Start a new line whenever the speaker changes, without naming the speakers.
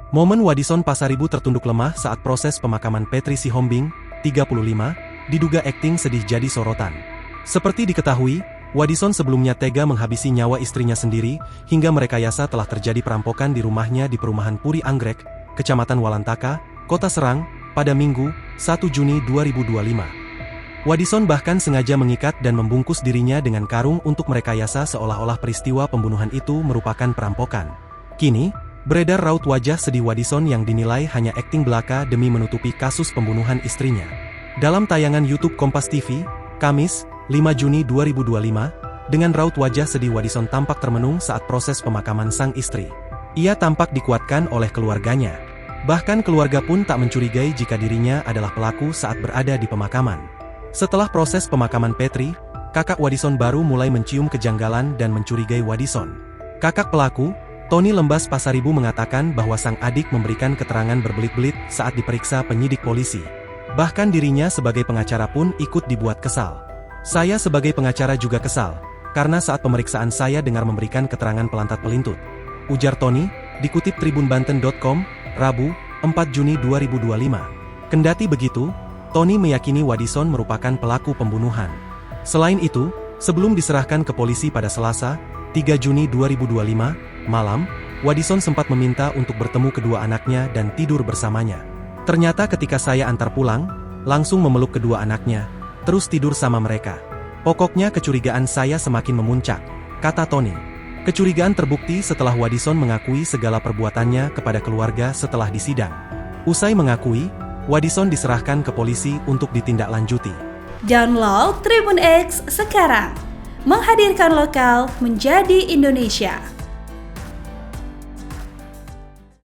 Momen Wadison Pasaribu tertunduk lemah saat proses pemakaman Petri Sihombing, 35, diduga akting sedih jadi sorotan. Seperti diketahui, Wadison sebelumnya tega menghabisi nyawa istrinya sendiri, hingga merekayasa telah terjadi perampokan di rumahnya di perumahan Puri Anggrek, Kecamatan Walantaka, Kota Serang, pada Minggu, 1 Juni 2025. Wadison bahkan sengaja mengikat dan membungkus dirinya dengan karung untuk merekayasa seolah-olah peristiwa pembunuhan itu merupakan perampokan. Kini, beredar raut wajah sedih Wadison yang dinilai hanya akting belaka demi menutupi kasus pembunuhan istrinya. Dalam tayangan YouTube Kompas TV, Kamis, 5 Juni 2025, dengan raut wajah sedih Wadison tampak termenung saat proses pemakaman sang istri. Ia tampak dikuatkan oleh keluarganya. Bahkan keluarga pun tak mencurigai jika dirinya adalah pelaku saat berada di pemakaman. Setelah proses pemakaman Petri, kakak Wadison baru mulai mencium kejanggalan dan mencurigai Wadison. Kakak pelaku, Tony Lembas Pasaribu mengatakan bahwa sang adik memberikan keterangan berbelit-belit saat diperiksa penyidik polisi. Bahkan dirinya sebagai pengacara pun ikut dibuat kesal. Saya sebagai pengacara juga kesal, karena saat pemeriksaan saya dengar memberikan keterangan pelantat pelintut. Ujar Tony, dikutip tribunbanten.com, Rabu, 4 Juni 2025. Kendati begitu, Tony meyakini Wadison merupakan pelaku pembunuhan. Selain itu, sebelum diserahkan ke polisi pada Selasa, 3 Juni 2025, malam, Wadison sempat meminta untuk bertemu kedua anaknya dan tidur bersamanya. Ternyata ketika saya antar pulang, langsung memeluk kedua anaknya, terus tidur sama mereka. Pokoknya kecurigaan saya semakin memuncak, kata Tony. Kecurigaan terbukti setelah Wadison mengakui segala perbuatannya kepada keluarga setelah disidang. Usai mengakui, Wadison diserahkan ke polisi untuk ditindaklanjuti.
Download Tribun X sekarang, menghadirkan lokal menjadi Indonesia.